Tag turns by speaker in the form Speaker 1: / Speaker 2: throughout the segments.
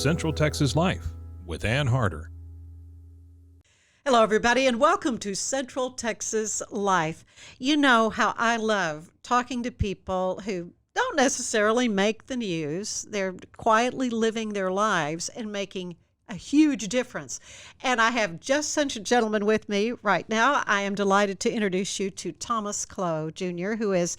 Speaker 1: Central Texas Life with Ann Harder.
Speaker 2: Hello, everybody, and welcome to Central Texas Life. You know how I love talking to people who don't necessarily make the news. They're quietly living their lives and making a huge difference. And I have just such a gentleman with me right now. I am delighted to introduce you to Thomas Clowe, Jr., who is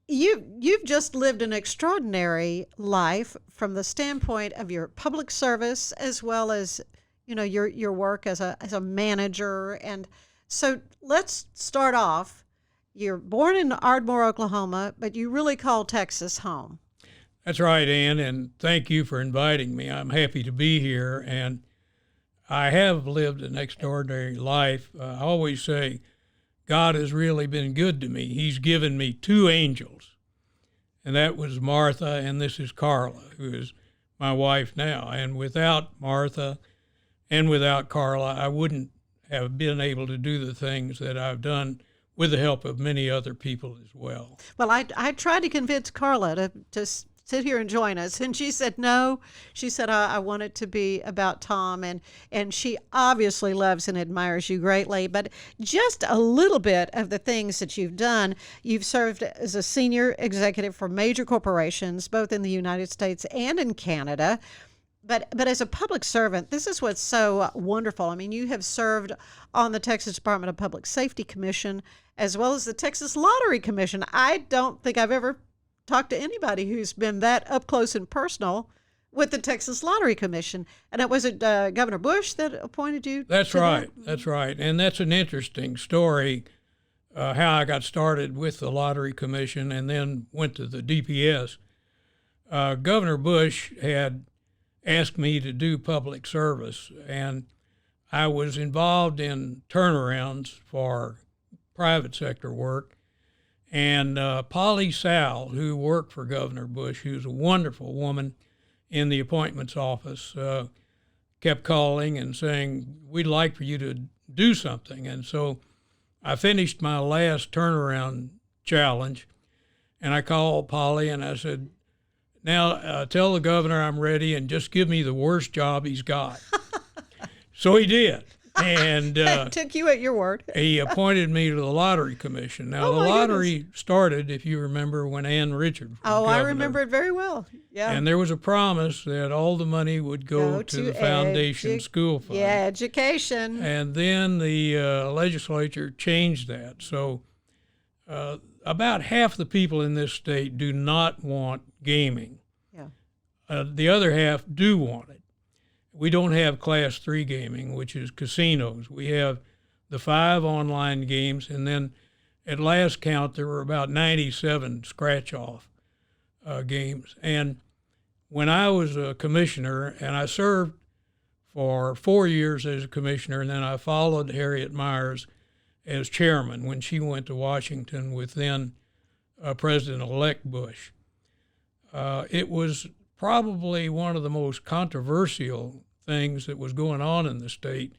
Speaker 2: You've just lived an extraordinary life from the standpoint of your public service as well as your work as a manager. And so let's start off. You're born in Ardmore, Oklahoma, but you really call Texas home.
Speaker 3: That's right, Ann, and thank you for inviting me. I'm happy to be here, and I have lived an extraordinary life. I always say God has really been good to me. He's given me two angels, and that was Martha, and this is Carla, who is my wife now. And without Martha and without Carla, I wouldn't have been able to do the things that I've done with the help of many other people as well.
Speaker 2: Well, I tried to convince Carla to sit here and join us, and she said no. She said, I want it to be about Tom, and she obviously loves and admires you greatly. But just a little bit of the things that you've done. You've served as a senior executive for major corporations, both in the United States and in Canada. But as a public servant, this is what's so wonderful. I mean, you have served on the Texas Department of Public Safety Commission as well as the Texas Lottery Commission. I don't think I've ever talked to anybody who's been that up close and personal with the Texas Lottery Commission. And it was Governor Bush that appointed you?
Speaker 3: That's right. That's right. And that's an interesting story, how I got started with the Lottery Commission and then went to the DPS. Governor Bush had asked me to do public service, and I was involved in turnarounds for private sector work. And Polly Sal, who worked for Governor Bush, who's a wonderful woman in the appointments office, kept calling and saying, we'd like for you to do something. And so I finished my last turnaround challenge, and I called Polly and I said, now tell the governor I'm ready and just give me the worst job he's got. So he did. And
Speaker 2: took you at your word.
Speaker 3: He appointed me to the Lottery Commission. Now, the lottery started, if you remember, when Ann Richards was governor.
Speaker 2: I remember it very well. Yeah.
Speaker 3: And there was a promise that all the money would go to the foundation school fund.
Speaker 2: Yeah, education.
Speaker 3: And then the legislature changed that. So about half the people in this state do not want gaming. Yeah. The other half do want it. We don't have Class 3 gaming, which is casinos. We have the 5 online games, and then at last count, there were about 97 scratch-off games. And when I was a commissioner, and I served for 4 years as a commissioner, and then I followed Harriet Myers as chairman when she went to Washington with then President-elect Bush. It was probably one of the most controversial things that was going on in the state.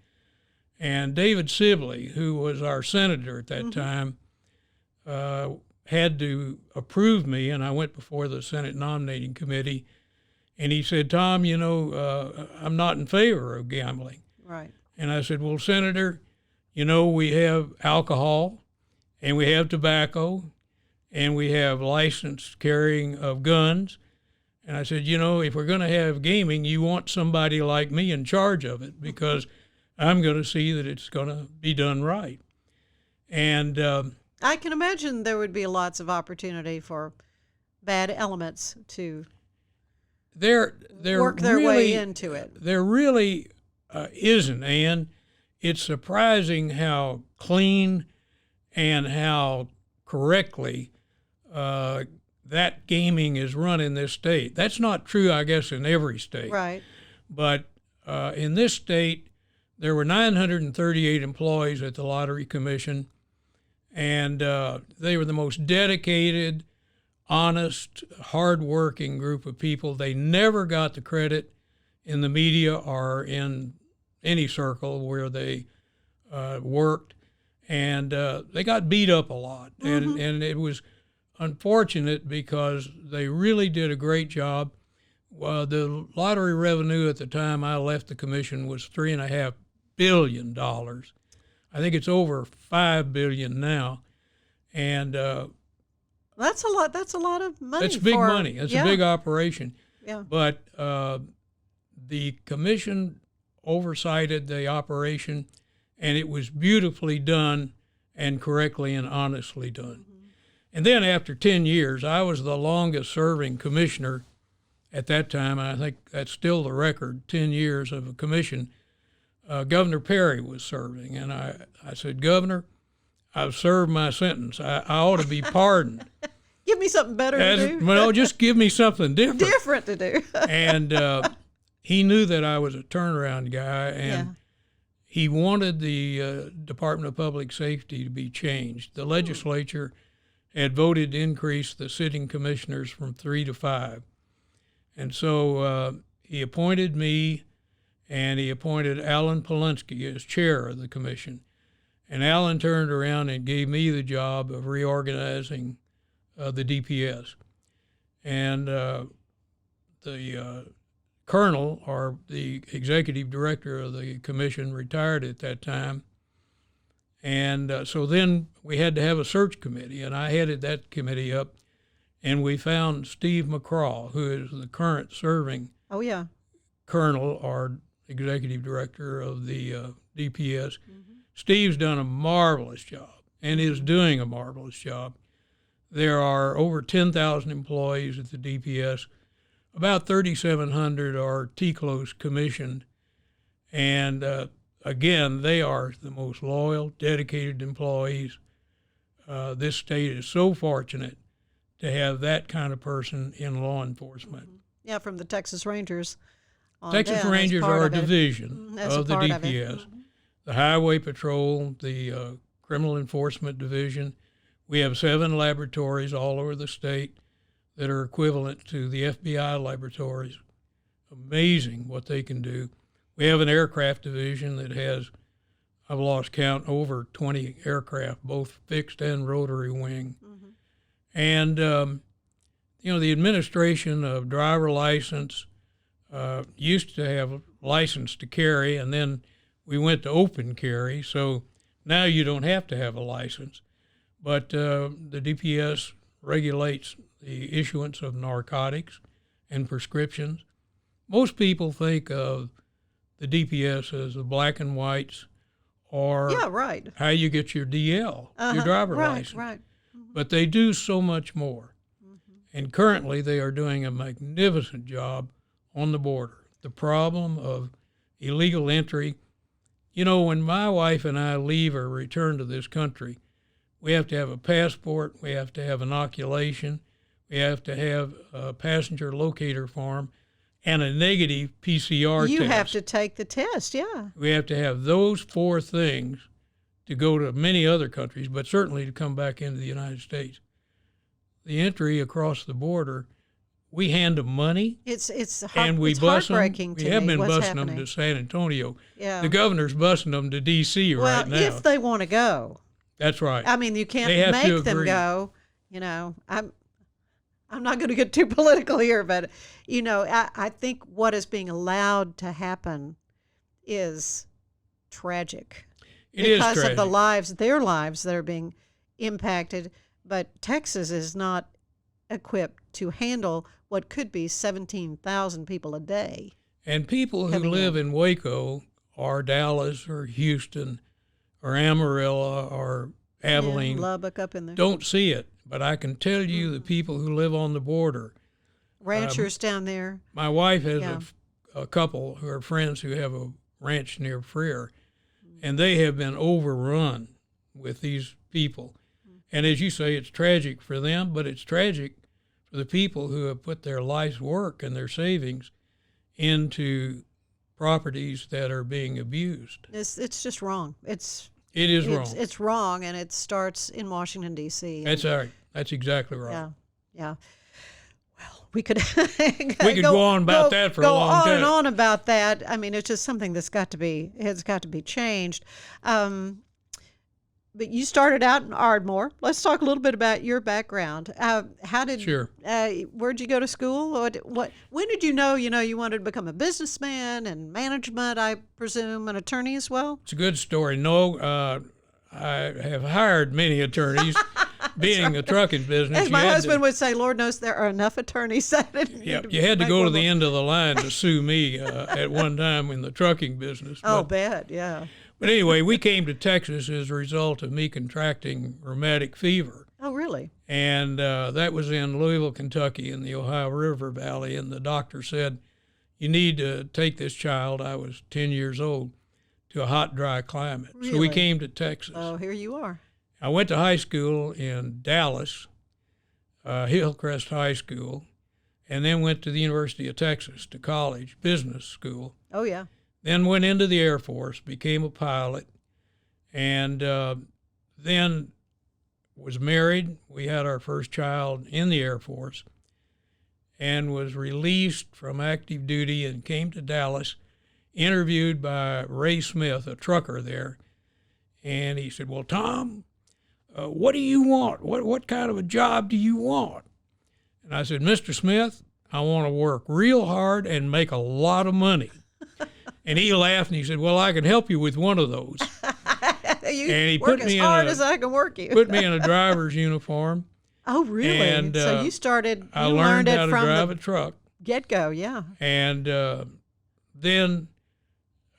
Speaker 3: And David Sibley, who was our senator at that time, had to approve me, and I went before the Senate nominating committee, and he said, Tom, I'm not in favor of gambling.
Speaker 2: Right.
Speaker 3: And I said, well, Senator, we have alcohol, and we have tobacco, and we have licensed carrying of guns. And I said, if we're going to have gaming, you want somebody like me in charge of it because I'm going to see that it's going to be done right. And
Speaker 2: I can imagine there would be lots of opportunity for bad elements to work their way into it.
Speaker 3: There really isn't, Ann. It's surprising how clean and how correctly that gaming is run in this state. That's not true, I guess, in every state.
Speaker 2: Right.
Speaker 3: But in this state, there were 938 employees at the Lottery Commission, and they were the most dedicated, honest, hardworking group of people. They never got the credit in the media or in any circle where they worked, and they got beat up a lot. And it was unfortunate because they really did a great job. The lottery revenue at the time I left the commission was $3.5 billion. I think it's over $5 billion now, and
Speaker 2: that's a lot. That's a lot of money.
Speaker 3: It's big money. It's a big operation.
Speaker 2: Yeah.
Speaker 3: But the commission oversighted the operation, and it was beautifully done and correctly and honestly done. Mm-hmm. And then after 10 years, I was the longest serving commissioner at that time. I think that's still the record, 10 years of a commission. Governor Perry was serving, and I said, Governor, I've served my sentence. I ought to be pardoned.
Speaker 2: Give me something better to do.
Speaker 3: Well, just give me something different.
Speaker 2: Different to do.
Speaker 3: And he knew that I was a turnaround guy, and he wanted the Department of Public Safety to be changed. The legislature had voted to increase the sitting commissioners from 3 to 5. And so he appointed me, and he appointed Alan Polinsky as chair of the commission. And Alan turned around and gave me the job of reorganizing the DPS. And the colonel, or the executive director of the commission, retired at that time. And so then we had to have a search committee, and I headed that committee up. And we found Steve McCraw, who is the current serving colonel or executive director of the DPS. Mm-hmm. Steve's done a marvelous job and is doing a marvelous job. There are over 10,000 employees at the DPS. About 3,700 are TCLOS commissioned. And again, they are the most loyal, dedicated employees. This state is so fortunate to have that kind of person in law enforcement.
Speaker 2: Yeah, from the Texas Rangers.
Speaker 3: Texas Rangers are a division of the DPS. Mm-hmm. The Highway Patrol, the Criminal Enforcement Division. We have 7 laboratories all over the state that are equivalent to the FBI laboratories. Amazing what they can do. We have an aircraft division that has, I've lost count, over 20 aircraft, both fixed and rotary wing. Mm-hmm. And, the administration of driver license used to have license to carry, and then we went to open carry, so now you don't have to have a license. But the DPS regulates the issuance of narcotics and prescriptions. Most people think of the DPS as the black and whites, or how you get your DL, your driver license. Right. Mm-hmm. But they do so much more. Mm-hmm. And currently they are doing a magnificent job on the border. The problem of illegal entry, when my wife and I leave or return to this country, we have to have a passport, we have to have inoculation, we have to have a passenger locator form, and a negative PCR test.
Speaker 2: You have to take the test, yeah.
Speaker 3: We have to have those 4 things to go to many other countries, but certainly to come back into the United States. The entry across the border, we hand them money.
Speaker 2: It's
Speaker 3: them.
Speaker 2: heartbreaking to me.
Speaker 3: We have been
Speaker 2: what's
Speaker 3: busing
Speaker 2: happening.
Speaker 3: them to San Antonio.
Speaker 2: Yeah.
Speaker 3: The governor's busing them to D.C. right now.
Speaker 2: Well, if they want to go.
Speaker 3: That's right.
Speaker 2: I mean, you can't make them go. I'm not going to get too political here, but, I think what is being allowed to happen is tragic.
Speaker 3: It is tragic.
Speaker 2: Because of their lives that are being impacted. But Texas is not equipped to handle what could be 17,000 people a day.
Speaker 3: And people who live in Waco or Dallas or Houston or Amarillo or Abilene
Speaker 2: Lubbock up in there.
Speaker 3: Don't see it. But I can tell you the people who live on the border.
Speaker 2: Ranchers down there.
Speaker 3: My wife has a couple who are friends who have a ranch near Freer, and they have been overrun with these people. And as you say, it's tragic for them, but it's tragic for the people who have put their life's work and their savings into properties that are being abused.
Speaker 2: It's just wrong.
Speaker 3: It is wrong.
Speaker 2: It's wrong, and it starts in Washington, D.C.
Speaker 3: That's right. That's exactly right.
Speaker 2: Yeah. Well, we could
Speaker 3: go on about that for a long time.
Speaker 2: Go on and on about that. I mean, it's just something that's got to be changed. but you started out in Ardmore. Let's talk a little bit about your background.
Speaker 3: Sure.
Speaker 2: Where'd you go to school? When did you know you wanted to become a businessman and management, I presume, an attorney as well?
Speaker 3: It's a good story. No, I have hired many attorneys. Being a trucking business,
Speaker 2: as my husband would say, Lord knows there are enough attorneys that
Speaker 3: you had to go to the end of the line to sue me at one time in the trucking business.
Speaker 2: Oh, bad, yeah.
Speaker 3: But anyway, we came to Texas as a result of me contracting rheumatic fever.
Speaker 2: Oh, really?
Speaker 3: And that was in Louisville, Kentucky, in the Ohio River Valley. And the doctor said, you need to take this child, I was 10 years old, to a hot, dry climate.
Speaker 2: Really?
Speaker 3: So we came to Texas.
Speaker 2: Oh, here you are.
Speaker 3: I went to high school in Dallas, Hillcrest High School, and then went to the University of Texas to college, business school.
Speaker 2: Oh, yeah.
Speaker 3: Then went into the Air Force, became a pilot, and then was married. We had our first child in the Air Force and was released from active duty and came to Dallas, interviewed by Ray Smith, a trucker there. And he said, well, Tom, what do you want? What kind of a job do you want? And I said, Mr. Smith, I want to work real hard and make a lot of money. And he laughed and he said, well, I can help you with one of those.
Speaker 2: And he put me as hard as I can work you.
Speaker 3: Put me in a driver's uniform.
Speaker 2: Oh, really? And so you started,
Speaker 3: I learned how to drive a truck.
Speaker 2: Get-go, yeah.
Speaker 3: And then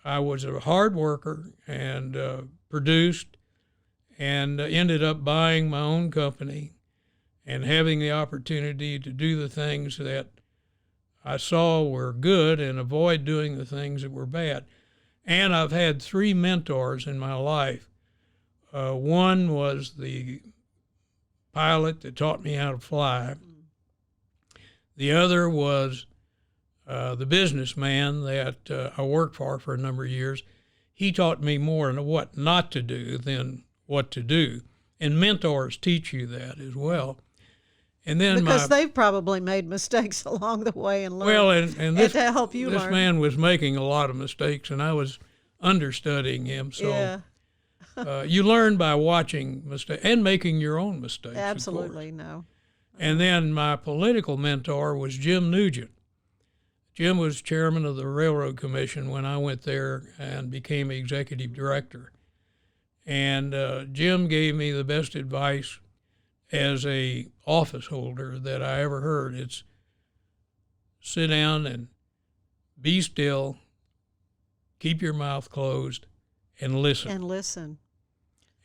Speaker 3: I was a hard worker and produced and ended up buying my own company and having the opportunity to do the things that I saw were good and avoid doing the things that were bad. And I've had 3 mentors in my life. One was the pilot that taught me how to fly. The other was the businessman that I worked for a number of years. He taught me more on what not to do than what to do. And mentors teach you that as well. And then
Speaker 2: because they've probably made mistakes along the way and learned.
Speaker 3: Well, and this,
Speaker 2: to help you
Speaker 3: this
Speaker 2: learn.
Speaker 3: man was making a lot of mistakes, and I was understudying him. So
Speaker 2: yeah.
Speaker 3: You learn by watching mistakes and making your own mistakes.
Speaker 2: Absolutely, no.
Speaker 3: And then my political mentor was Jim Nugent. Jim was chairman of the Railroad Commission when I went there and became executive director. And Jim gave me the best advice as a office holder that I ever heard. It's sit down and be still, keep your mouth closed, and listen.
Speaker 2: And listen.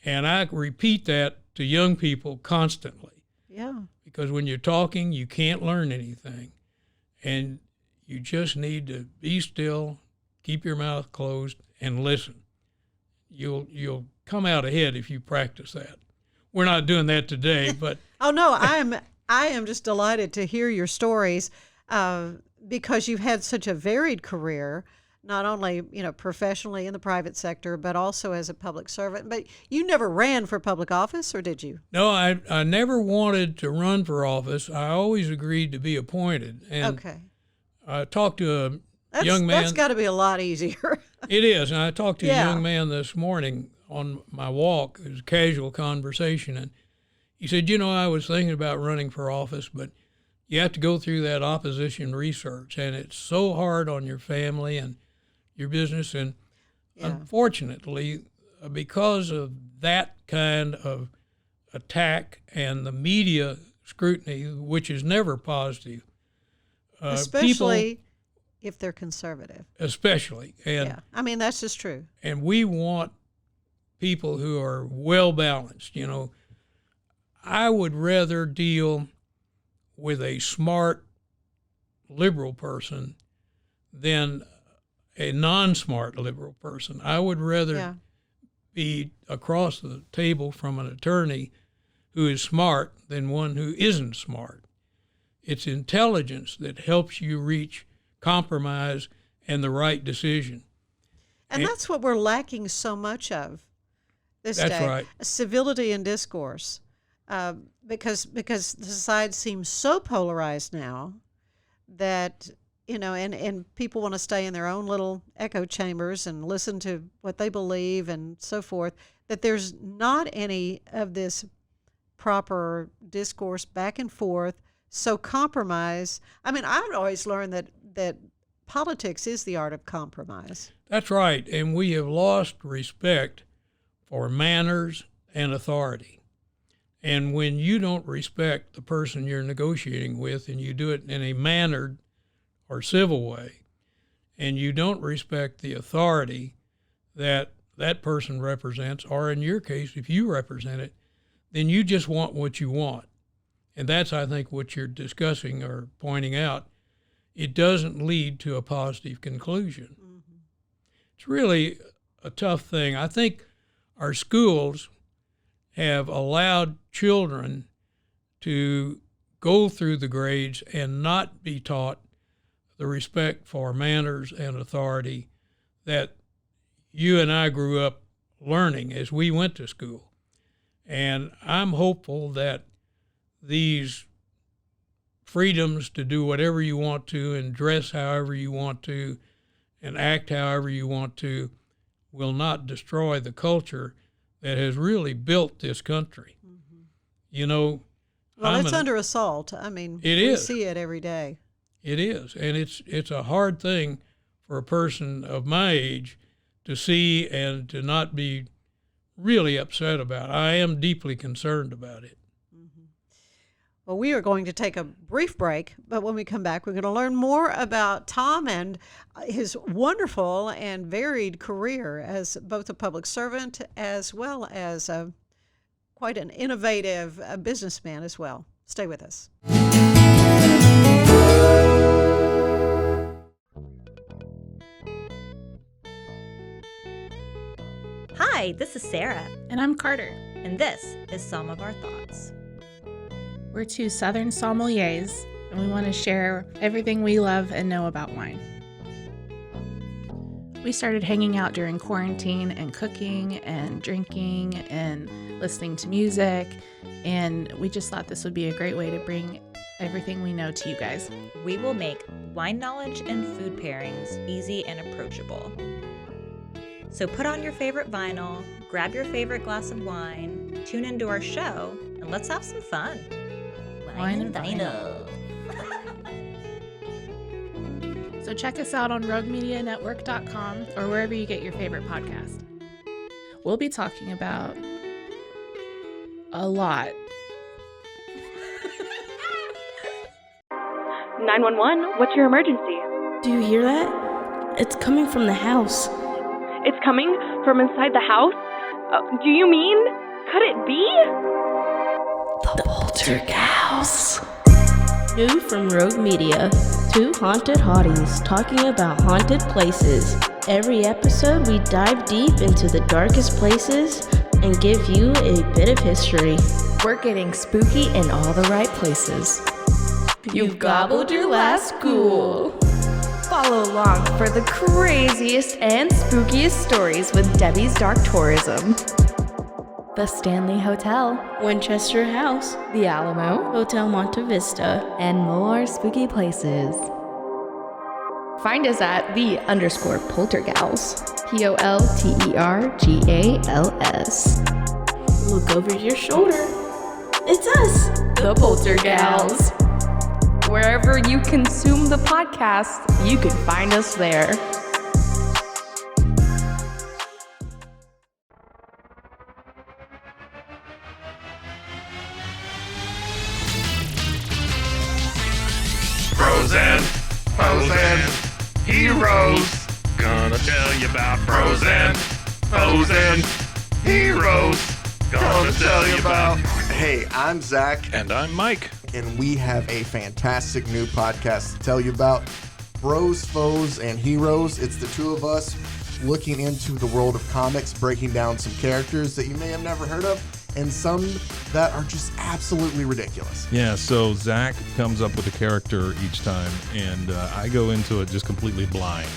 Speaker 3: And I repeat that to young people constantly.
Speaker 2: Yeah.
Speaker 3: Because when you're talking, you can't learn anything. And you just need to be still, keep your mouth closed, and listen. You'll come out ahead if you practice that. We're not doing that today, but
Speaker 2: oh no, I am just delighted to hear your stories because you've had such a varied career, not only professionally in the private sector, but also as a public servant. But you never ran for public office, or did you?
Speaker 3: No, I never wanted to run for office. I always agreed to be appointed. And
Speaker 2: okay.
Speaker 3: I talked to a young man.
Speaker 2: That's got to be a lot easier.
Speaker 3: It is, and I talked to a young man this morning on my walk. It was a casual conversation, and he said, I was thinking about running for office, but you have to go through that opposition research, and it's so hard on your family and your business. And unfortunately, because of that kind of attack and the media scrutiny, which is never positive,
Speaker 2: especially if they're conservative.
Speaker 3: Especially. And
Speaker 2: yeah, I mean, that's just true.
Speaker 3: And we want people who are well balanced. I would rather deal with a smart liberal person than a non-smart liberal person. I would rather be across the table from an attorney who is smart than one who isn't smart. It's intelligence that helps you reach compromise and the right decision.
Speaker 2: And that's what we're lacking so much of this day.
Speaker 3: That's right.
Speaker 2: Civility and discourse. Because the society seems so polarized now that and people want to stay in their own little echo chambers and listen to what they believe and so forth, that there's not any of this proper discourse back and forth. So compromise, I mean, I've always learned that politics is the art of compromise.
Speaker 3: That's right, and we have lost respect for manners and authority. And when you don't respect the person you're negotiating with, and you do it in a mannered or civil way, and you don't respect the authority that that person represents, or in your case, if you represent it, then you just want what you want. And that's, I think, what you're discussing or pointing out. It doesn't lead to a positive conclusion. Mm-hmm. It's really a tough thing. I think our schools have allowed children to go through the grades and not be taught the respect for manners and authority that you and I grew up learning as we went to school. And I'm hopeful that these freedoms to do whatever you want to and dress however you want to and act however you want to will not destroy the culture that has really built this country. Mm-hmm. You know,
Speaker 2: well, it's under assault. I mean, we see it every day.
Speaker 3: It is, and it's a hard thing for a person of my age to see and to not be really upset about. I am deeply concerned about it.
Speaker 2: Well, we are going to take a brief break, but when we come back, we're going to learn more about Tom and his wonderful and varied career as both a public servant as well as quite an innovative businessman as well. Stay with us.
Speaker 4: Hi, this is Sarah.
Speaker 5: And I'm Carter.
Speaker 4: And this is Some of Our Thoughts.
Speaker 5: We're two Southern sommeliers, and we want to share everything we love and know about wine. We started hanging out during quarantine and cooking and drinking and listening to music, and we just thought this would be a great way to bring everything we know to you guys.
Speaker 4: We will make wine knowledge and food pairings easy and approachable. So put on your favorite vinyl, grab your favorite glass of wine, tune into our show, and let's have some fun.
Speaker 5: Wine and vinyl. So check us out on roguemedianetwork.com or wherever you get your favorite podcast. We'll be talking about a lot.
Speaker 6: 911, what's your emergency?
Speaker 7: Do you hear that? It's coming from the house.
Speaker 6: It's coming from inside the house? Do you mean, could it be?
Speaker 7: The Poltergeist. New from Rogue Media. Two haunted hotties talking about haunted places. Every episode we dive deep into the darkest places and give you a bit of history.
Speaker 8: We're getting spooky in all the right places.
Speaker 7: You've gobbled your last ghoul.
Speaker 8: Follow along for the craziest and spookiest stories with Debbie's Dark Tourism. The Stanley Hotel,
Speaker 7: Winchester House,
Speaker 8: The Alamo,
Speaker 7: Hotel Monte Vista,
Speaker 8: and more spooky places. Find us at _Poltergals. POLTERGALS.
Speaker 7: Look over your shoulder. It's us,
Speaker 8: the Poltergals. Wherever you consume the podcast, you can find us there.
Speaker 9: Frozen, heroes. Gonna tell you about Frozen, heroes. Gonna tell you about.
Speaker 10: Hey, I'm Zach.
Speaker 1: And I'm Mike.
Speaker 10: And we have a fantastic new podcast to tell you about. Bros, Foes, and Heroes. It's the two of us looking into the world of comics, breaking down some characters that you may have never heard of, and some that are just absolutely ridiculous.
Speaker 1: Yeah, so Zach comes up with a character each time, and I go into it just completely blind.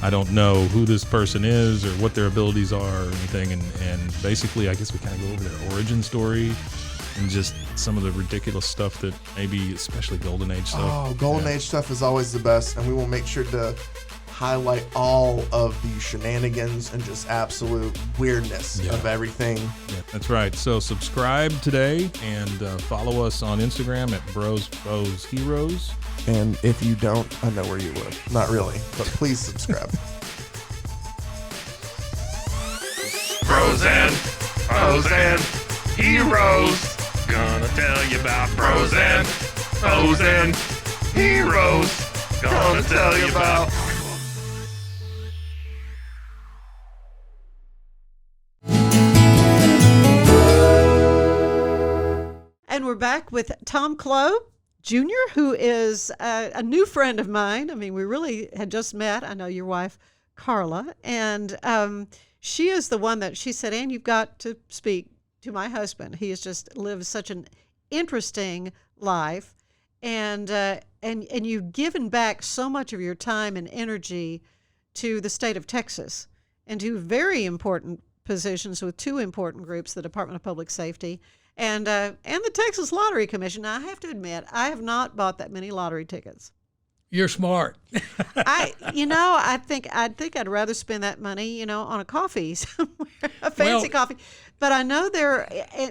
Speaker 1: I don't know who this person is or what their abilities are or anything, and basically I guess we kind of go over their origin story and just some of the ridiculous stuff that maybe, especially Golden Age stuff.
Speaker 10: Oh, Golden Age stuff is always the best, and we will make sure to highlight all of the shenanigans and just absolute weirdness of everything.
Speaker 1: Yeah, that's right. So subscribe today and follow us on Instagram at Bros Foes Heroes.
Speaker 10: And if you don't, I know where you live. Not really, but please subscribe.
Speaker 9: Bros and foes and heroes. Gonna tell you about bros and foes and heroes. Gonna tell you about.
Speaker 2: And we're back with Tom Clowe Jr., who is a new friend of mine. I mean, we really had just met. I know your wife, Carla, and she is the one that she said, Ann, you've got to speak to my husband. He has just lived such an interesting life, and you've given back so much of your time and energy to the state of Texas and to very important positions with two important groups, the Department of Public Safety and the Texas Lottery Commission. Now, I have to admit, I have not bought that many lottery tickets.
Speaker 3: You're smart.
Speaker 2: I think I'd rather spend that money, on a coffee somewhere, a fancy coffee. But I know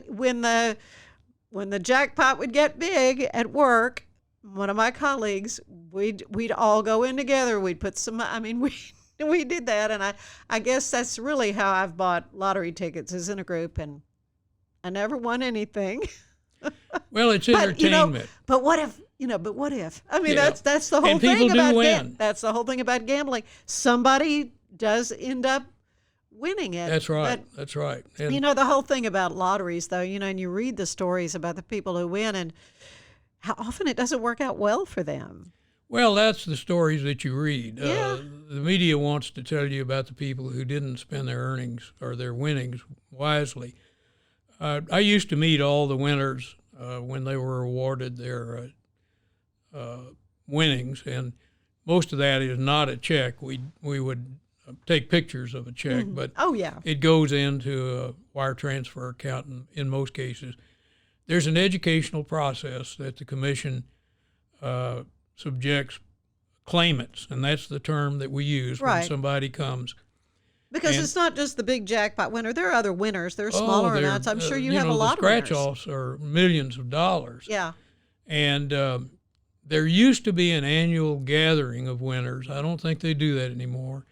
Speaker 2: when the jackpot would get big at work, one of my colleagues, we'd all go in together. We'd put some. I mean, we did that, and I guess that's really how I've bought lottery tickets, is in a group, and I never won anything.
Speaker 3: Well, it's entertainment.
Speaker 2: But what if? But what if? I mean, that's the whole thing about that's the whole thing about gambling. Somebody does end up winning it.
Speaker 3: That's right.
Speaker 2: But,
Speaker 3: that's right. And
Speaker 2: the whole thing about lotteries, though, and you read the stories about the people who win and how often it doesn't work out well for them.
Speaker 3: Well, that's the stories that you read.
Speaker 2: Yeah.
Speaker 3: The media wants to tell you about the people who didn't spend their earnings or their winnings wisely. I used to meet all the winners when they were awarded their winnings, and most of that is not a check. We would take pictures of a check, but it goes into a wire transfer account in most cases. There's an educational process that the commission subjects claimants, and that's the term that we use when somebody comes.
Speaker 2: Because it's not just the big jackpot winner. There are other winners. There are smaller amounts. I'm sure you have a lot of winners.
Speaker 3: Scratch-offs are millions of dollars.
Speaker 2: Yeah.
Speaker 3: And there used to be an annual gathering of winners. I don't think they do that anymore.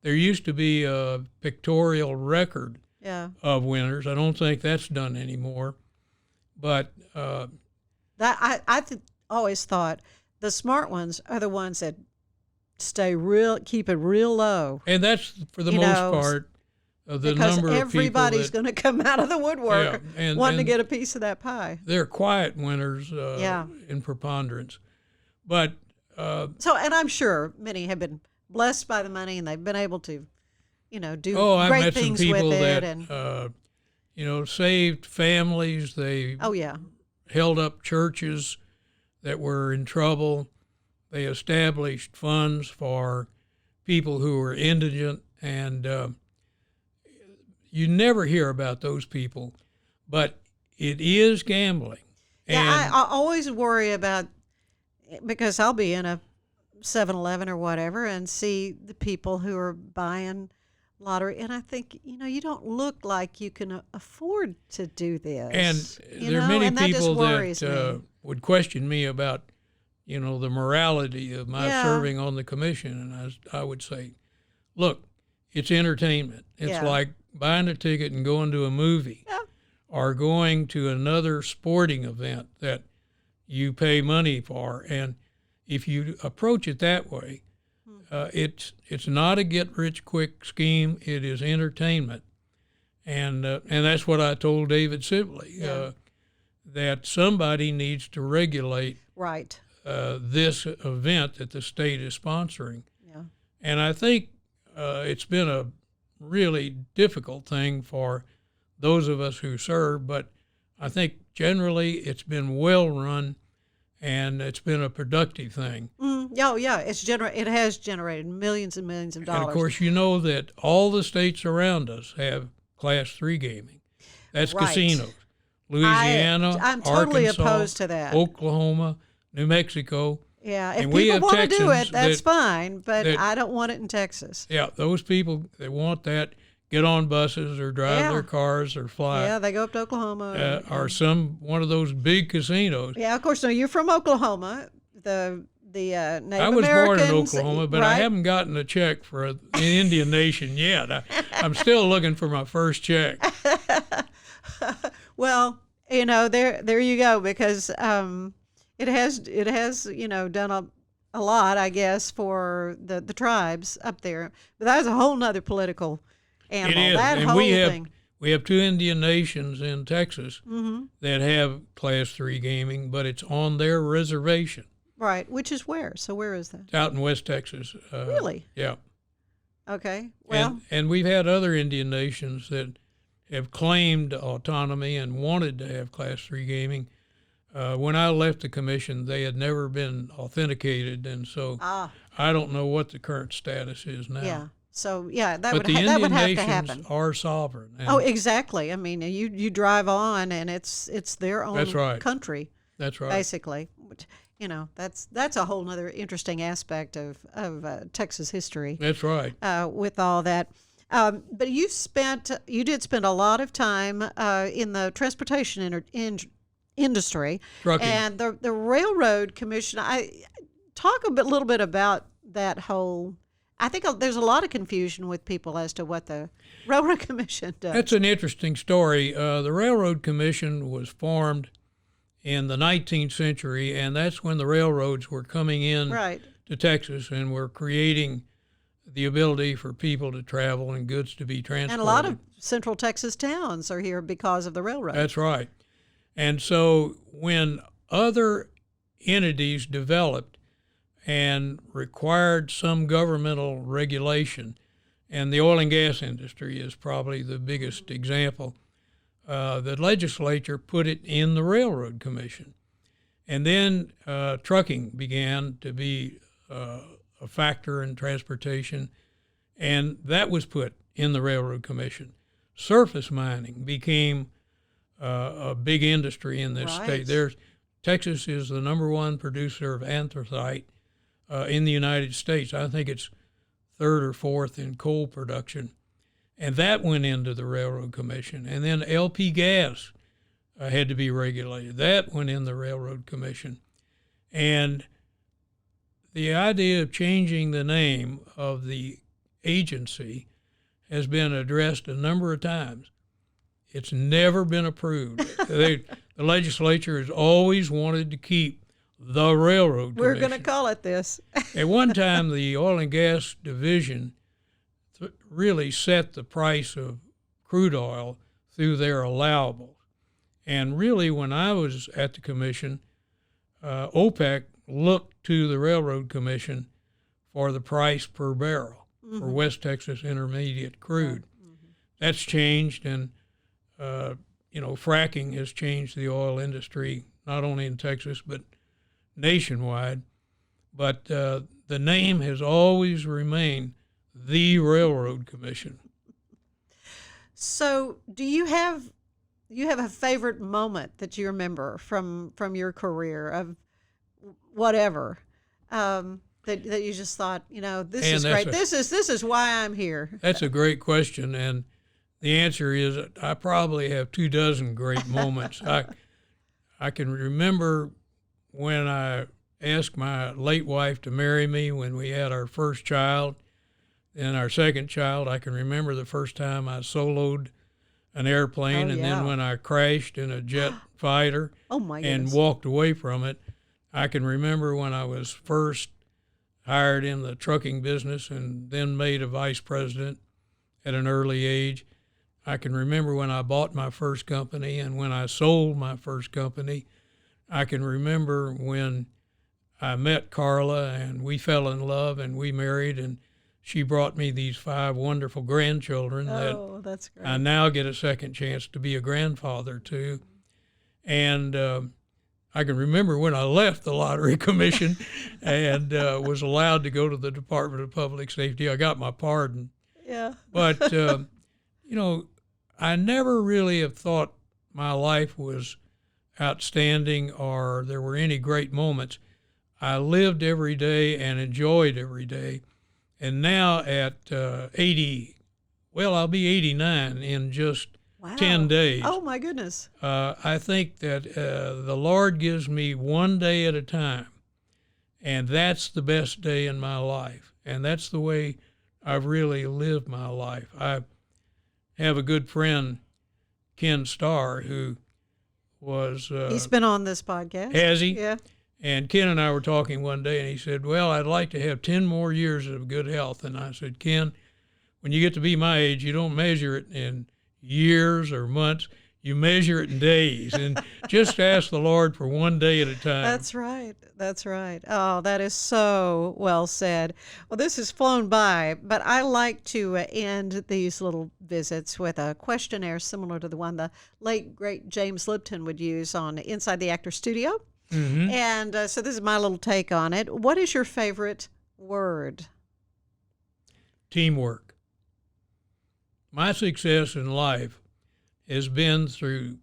Speaker 3: There used to be a pictorial record of winners. I don't think that's done anymore. But
Speaker 2: I always thought the smart ones are the ones that keep it real low.
Speaker 3: And that's for the most part the number of people.
Speaker 2: Because everybody's going to come out of the woodwork wanting to get a piece of that pie.
Speaker 3: They're quiet winners in preponderance. But and
Speaker 2: I'm sure many have been blessed by the money and they've been able to, do
Speaker 3: I've
Speaker 2: great
Speaker 3: met
Speaker 2: things
Speaker 3: some people
Speaker 2: with it.
Speaker 3: That, saved families. They held up churches that were in trouble. They established funds for people who were indigent, and you never hear about those people, but it is gambling.
Speaker 2: Yeah, I always worry about, because I'll be in a 7-Eleven or whatever and see the people who are buying lottery, and I think, you don't look like you can afford to do this.
Speaker 3: And there are many people that would question me about the morality of my serving on the commission. And I would say, look, it's entertainment. It's like buying a ticket and going to a movie or going to another sporting event that you pay money for. And if you approach it that way, it's not a get-rich-quick scheme. It is entertainment. And that's what I told David Sibley, that somebody needs to regulate this event that the state is sponsoring. Yeah. And I think it's been a really difficult thing for those of us who serve, but I think generally it's been well run and it's been a productive thing.
Speaker 2: It has generated millions and millions of dollars.
Speaker 3: And of course, you know that all the states around us have Class 3 gaming. That's casinos. Louisiana,
Speaker 2: I'm totally
Speaker 3: Arkansas,
Speaker 2: opposed to that.
Speaker 3: Oklahoma, New Mexico.
Speaker 2: Yeah, if
Speaker 3: And we
Speaker 2: people
Speaker 3: have
Speaker 2: want to do it,
Speaker 3: Texans
Speaker 2: that's
Speaker 3: that-
Speaker 2: fine, but
Speaker 3: that-
Speaker 2: I don't want it in Texas.
Speaker 3: Yeah, those people that want that get on buses or drive their cars or fly.
Speaker 2: Yeah, they go up to Oklahoma.
Speaker 3: Or one of those big casinos.
Speaker 2: Yeah, of course. No, you're from Oklahoma. The Native
Speaker 3: I was born in
Speaker 2: Americans,
Speaker 3: Oklahoma, but
Speaker 2: right?
Speaker 3: I haven't gotten a check for an Indian Nation yet. I'm still looking for my first check.
Speaker 2: Well, there you go, because it has done a lot, I guess, for the tribes up there. But that's a whole nother political animal.
Speaker 3: It is,
Speaker 2: That
Speaker 3: and
Speaker 2: whole
Speaker 3: we have
Speaker 2: thing.
Speaker 3: we have 2 Indian nations in Texas
Speaker 2: Mm-hmm.
Speaker 3: that have Class 3 gaming, but it's on their reservation.
Speaker 2: Right, which is where? So where is that?
Speaker 3: Out in West Texas.
Speaker 2: Really?
Speaker 3: Yeah.
Speaker 2: Okay. Well,
Speaker 3: And we've had other Indian nations that have claimed autonomy and wanted to have Class 3 gaming. When I left the commission, they had never been authenticated, and so I don't know what the current status is now.
Speaker 2: yeah. So yeah, that
Speaker 3: But
Speaker 2: would
Speaker 3: the
Speaker 2: that would
Speaker 3: Indian
Speaker 2: have to
Speaker 3: nations
Speaker 2: happen.
Speaker 3: are sovereign. and
Speaker 2: Oh, exactly. I mean, you drive on, and it's their own
Speaker 3: That's right.
Speaker 2: country.
Speaker 3: That's right.
Speaker 2: Basically. Which, that's a whole other interesting aspect of Texas history.
Speaker 3: That's right.
Speaker 2: With all that. But you did spend a lot of time in the transportation industry.
Speaker 3: Trucking.
Speaker 2: And the Railroad Commission. I talk little bit about that whole. I think there's a lot of confusion with people as to what the Railroad Commission does.
Speaker 3: That's an interesting story. The Railroad Commission was formed in the 19th century, and that's when the railroads were coming in
Speaker 2: right.
Speaker 3: to Texas and were creating the ability for people to travel and goods to be transported.
Speaker 2: And a lot of Central Texas towns are here because of the railroad.
Speaker 3: That's right. And so when other entities developed and required some governmental regulation, and the oil and gas industry is probably the biggest example, the legislature put it in the Railroad Commission. And then trucking began to be a factor in transportation, and that was put in the Railroad Commission. Surface mining became a big industry in this
Speaker 2: right.
Speaker 3: state. Texas is the #1 producer of anthracite in the United States. I think it's 3rd or 4th in coal production. And that went into the Railroad Commission. And then LP gas had to be regulated. That went in the Railroad Commission. And the idea of changing the name of the agency has been addressed a number of times. It's never been approved. The legislature has always wanted to keep the Railroad Commission.
Speaker 2: We're going to call it this.
Speaker 3: At one time, the Oil and Gas Division really set the price of crude oil through their allowables. And really, when I was at the commission, OPEC looked to the Railroad Commission for the price per barrel for West Texas Intermediate crude. That's changed, and fracking has changed the oil industry, not only in Texas, but nationwide. But the name has always remained the Railroad Commission.
Speaker 2: So, do you have a favorite moment that you remember from your career of whatever that you just thought, this is great. This is why I'm here.
Speaker 3: That's a great question, and the answer is I probably have 24 great moments. I can remember when I asked my late wife to marry me when we had our first child. And our second child, I can remember the first time I soloed an airplane, and then when I crashed in a jet fighter and walked away from it. I can remember when I was first hired in the trucking business and then made a vice president at an early age. I can remember when I bought my first company and when I sold my first company. I can remember when I met Carla and we fell in love and we married, and she brought me these 5 wonderful grandchildren
Speaker 2: that's great.
Speaker 3: I now get a second chance to be a grandfather to. And I can remember when I left the Lottery Commission and was allowed to go to the Department of Public Safety. I got my pardon.
Speaker 2: Yeah.
Speaker 3: But, I never really have thought my life was outstanding or there were any great moments. I lived every day and enjoyed every day. And now at 80, well, I'll be 89 in just 10 days.
Speaker 2: Oh, my goodness.
Speaker 3: I think that the Lord gives me one day at a time, and that's the best day in my life. And that's the way I've really lived my life. I have a good friend, Ken Starr, who was...
Speaker 2: He's been on this podcast.
Speaker 3: Has he?
Speaker 2: Yeah.
Speaker 3: And Ken and I were talking one day, and he said, well, I'd like to have 10 more years of good health. And I said, Ken, when you get to be my age, you don't measure it in years or months. You measure it in days. And just ask the Lord for one day at a time.
Speaker 2: That's right. That's right. Oh, that is so well said. Well, this has flown by, but I like to end these little visits with a questionnaire similar to the one the late, great James Lipton would use on Inside the Actor Studio.
Speaker 3: Mm-hmm.
Speaker 2: And so this is my little take on it. What is your favorite word?
Speaker 3: Teamwork. My success in life has been through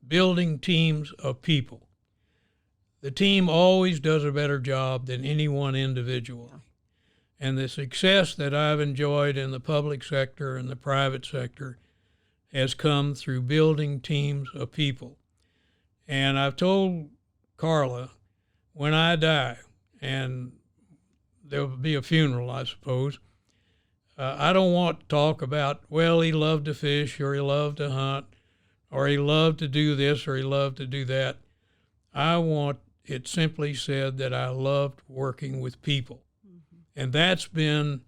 Speaker 3: building teams of people. The team always does a better job than any one individual. And the success that I've enjoyed in the public sector and the private sector has come through building teams of people. And I've told Carla, when I die, and there will be a funeral, I suppose, I don't want to talk about, well, he loved to fish, or he loved to hunt, or he loved to do this, or he loved to do that. I want it simply said that I loved working with people. Mm-hmm. And that's been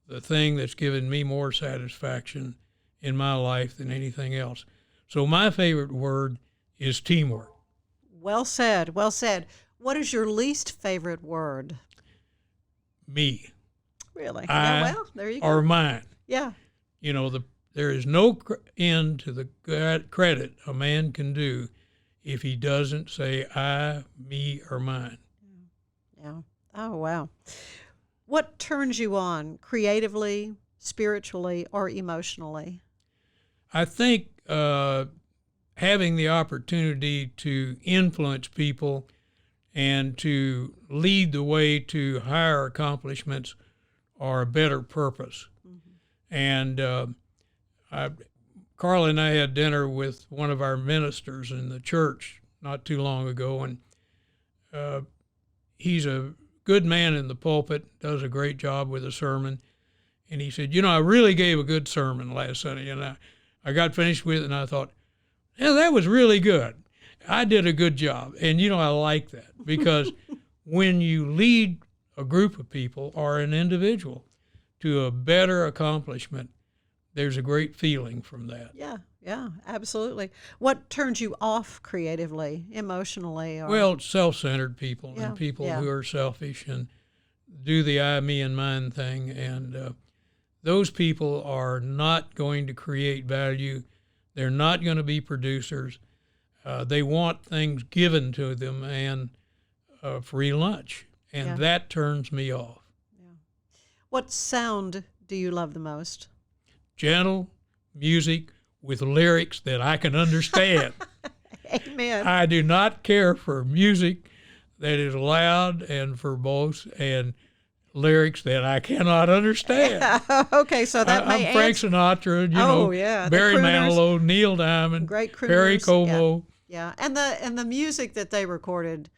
Speaker 3: the thing that's given me more satisfaction in my life than anything else. So my favorite word is teamwork.
Speaker 2: Well said. Well said. What is your least favorite word?
Speaker 3: Me.
Speaker 2: Really?
Speaker 3: I,
Speaker 2: yeah, well, there you go.
Speaker 3: Or mine.
Speaker 2: Yeah.
Speaker 3: You know, there is no end to the credit a man can do if he doesn't say I, me, or mine.
Speaker 2: Yeah. Oh, wow. What turns you on creatively, spiritually, or emotionally?
Speaker 3: I think having the opportunity to influence people and to lead the way to higher accomplishments or a better purpose. Mm-hmm. And Carla and I had dinner with one of our ministers in the church not too long ago, and he's a good man in the pulpit, does a great job with a sermon. And he said, you know, I really gave a good sermon last Sunday, and I got finished with it, and I thought, yeah, that was really good. I did a good job. And, you know, I like that because when you lead a group of people or an individual to a better accomplishment, there's a great feeling from that.
Speaker 2: Yeah, absolutely. What turns you off creatively, emotionally? Or...
Speaker 3: Well, self-centered people and people who are selfish and do the I, me, and mine thing. And those people are not going to create value. They're not going to be producers. They want things given to them and free lunch. And that turns me off.
Speaker 2: Yeah. What sound do you love the most?
Speaker 3: Gentle music with lyrics that I can understand.
Speaker 2: Amen.
Speaker 3: I do not care for music that is loud and verbose and lyrics that I cannot understand.
Speaker 2: Okay, so that may
Speaker 3: Frank Sinatra, you know, Barry Manilow, Neil Diamond,
Speaker 2: great crooners,
Speaker 3: Perry Como.
Speaker 2: Yeah, and the music that they recorded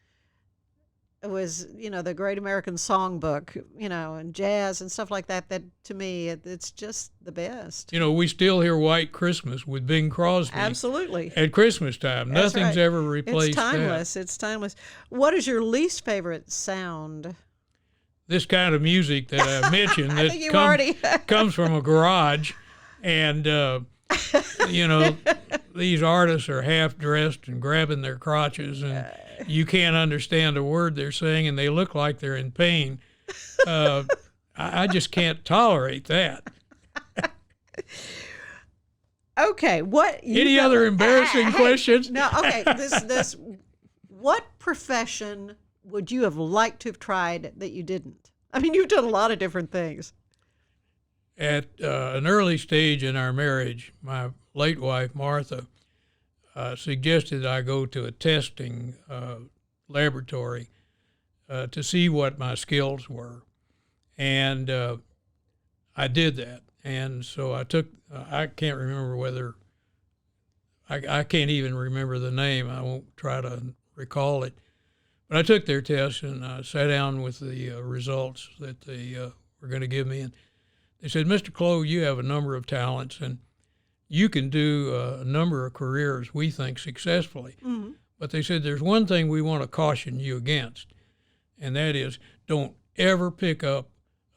Speaker 2: was, you know, the Great American Songbook, you know, and jazz and stuff like that. That to me, it's just the best.
Speaker 3: You know, we still hear White Christmas with Bing Crosby.
Speaker 2: Absolutely.
Speaker 3: At Christmas time.
Speaker 2: That's
Speaker 3: Nothing's
Speaker 2: right.
Speaker 3: ever replaced
Speaker 2: It's timeless.
Speaker 3: that.
Speaker 2: It's timeless. What is your least favorite sound?
Speaker 3: This kind of music that I mentioned
Speaker 2: that
Speaker 3: comes from a garage, and you know, these artists are half dressed and grabbing their crotches, and you can't understand a word they're saying, and they look like they're in pain. I just can't tolerate that.
Speaker 2: Okay,
Speaker 3: any other embarrassing questions?
Speaker 2: No, okay. This what profession would you have liked to have tried that you didn't? I mean, you've done a lot of different things.
Speaker 3: At an early stage in our marriage, my late wife, Martha, suggested I go to a testing laboratory to see what my skills were. And I did that. And so I took, I can't remember whether, I can't even remember the name. I won't try to recall it. But I took their test and I sat down with the results that they were going to give me. And they said, Mr. Clowe, you have a number of talents and you can do a number of careers, we think, successfully. Mm-hmm. But they said, there's one thing we want to caution you against, and that is don't ever pick up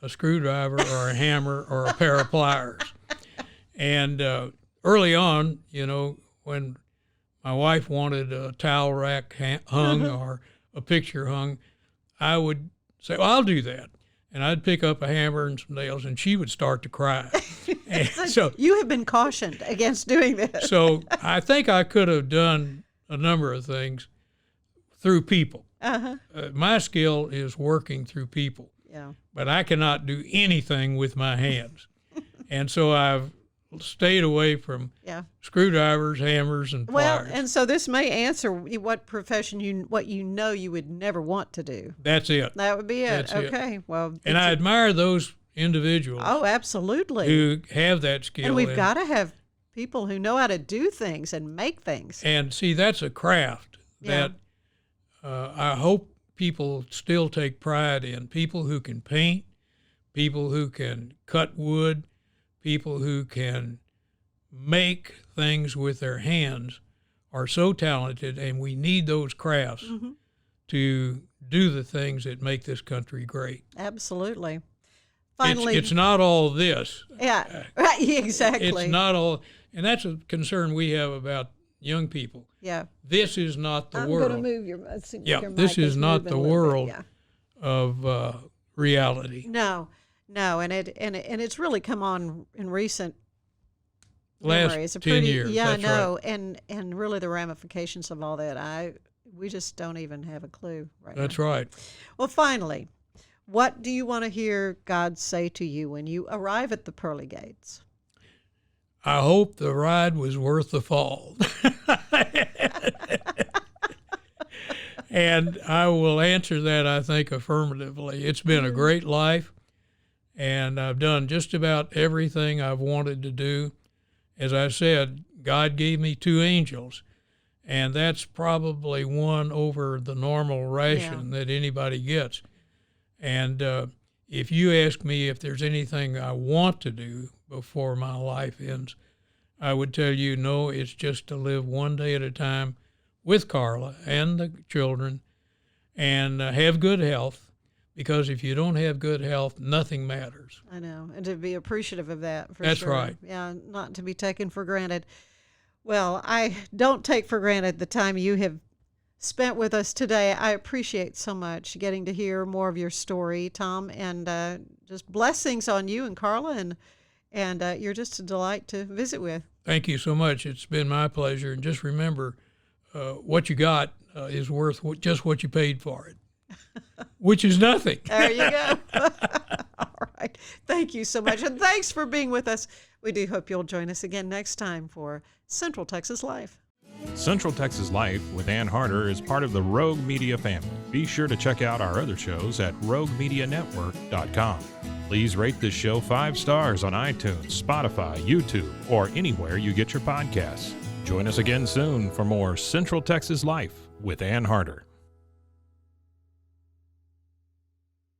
Speaker 3: a screwdriver or a hammer or a pair of pliers. And early on, you know, when my wife wanted a towel rack hung or a picture hung, I would say, well, I'll do that. And I'd pick up a hammer and some nails, and she would start to cry. And so
Speaker 2: you have been cautioned against doing this.
Speaker 3: So I think I could have done a number of things through people. Uh-huh. My skill is working through people. Yeah. But I cannot do anything with my hands. And so I've stayed away from screwdrivers, hammers, and pliers.
Speaker 2: Well, and so this may answer what profession you would never want to do.
Speaker 3: That's it.
Speaker 2: That would be it.
Speaker 3: That's
Speaker 2: okay.
Speaker 3: It.
Speaker 2: Well,
Speaker 3: and I admire those individuals.
Speaker 2: Oh, absolutely.
Speaker 3: Who have that skill.
Speaker 2: And we've got to have people who know how to do things and make things.
Speaker 3: And see, that's a craft that I hope people still take pride in. People who can paint, people who can cut wood, people who can make things with their hands are so talented, and we need those crafts to do the things that make this country great.
Speaker 2: Absolutely. Finally,
Speaker 3: it's not all this.
Speaker 2: Yeah, right, exactly.
Speaker 3: It's not all, and that's a concern we have about young people.
Speaker 2: Yeah.
Speaker 3: This is not the world.
Speaker 2: I'm going to move your
Speaker 3: this is not the world of reality.
Speaker 2: No, and it's really come on in recent
Speaker 3: last
Speaker 2: memories.
Speaker 3: 10 years.
Speaker 2: Yeah,
Speaker 3: that's
Speaker 2: I know,
Speaker 3: right.
Speaker 2: and really the ramifications of all that, we just don't even have a clue right now.
Speaker 3: That's right.
Speaker 2: Well, finally, what do you want to hear God say to you when you arrive at the pearly gates?
Speaker 3: I hope the ride was worth the fall. And I will answer that, I think, affirmatively. It's been a great life, and I've done just about everything I've wanted to do. As I said, God gave me 2 angels, and that's probably one over the normal ration that anybody gets. And if you ask me if there's anything I want to do before my life ends, I would tell you, no, it's just to live one day at a time with Carla and the children and have good health, because if you don't have good health, nothing matters.
Speaker 2: I know, and to be appreciative of that, for
Speaker 3: That's
Speaker 2: sure.
Speaker 3: right.
Speaker 2: Yeah, not to be taken for granted. Well, I don't take for granted the time you have spent with us today. I appreciate so much getting to hear more of your story, Tom, and just blessings on you and Carla, and you're just a delight to visit with.
Speaker 3: Thank you so much. It's been my pleasure. And just remember, what you got is worth just what you paid for it, which is nothing.
Speaker 2: There you go. All right. Thank you so much. And thanks for being with us. We do hope you'll join us again next time for Central Texas Life.
Speaker 1: Central Texas Life with Ann Harder is part of the Rogue Media family. Be sure to check out our other shows at roguemedianetwork.com. Please rate this show 5 stars on iTunes, Spotify, YouTube, or anywhere you get your podcasts. Join us again soon for more Central Texas Life with Ann Harder.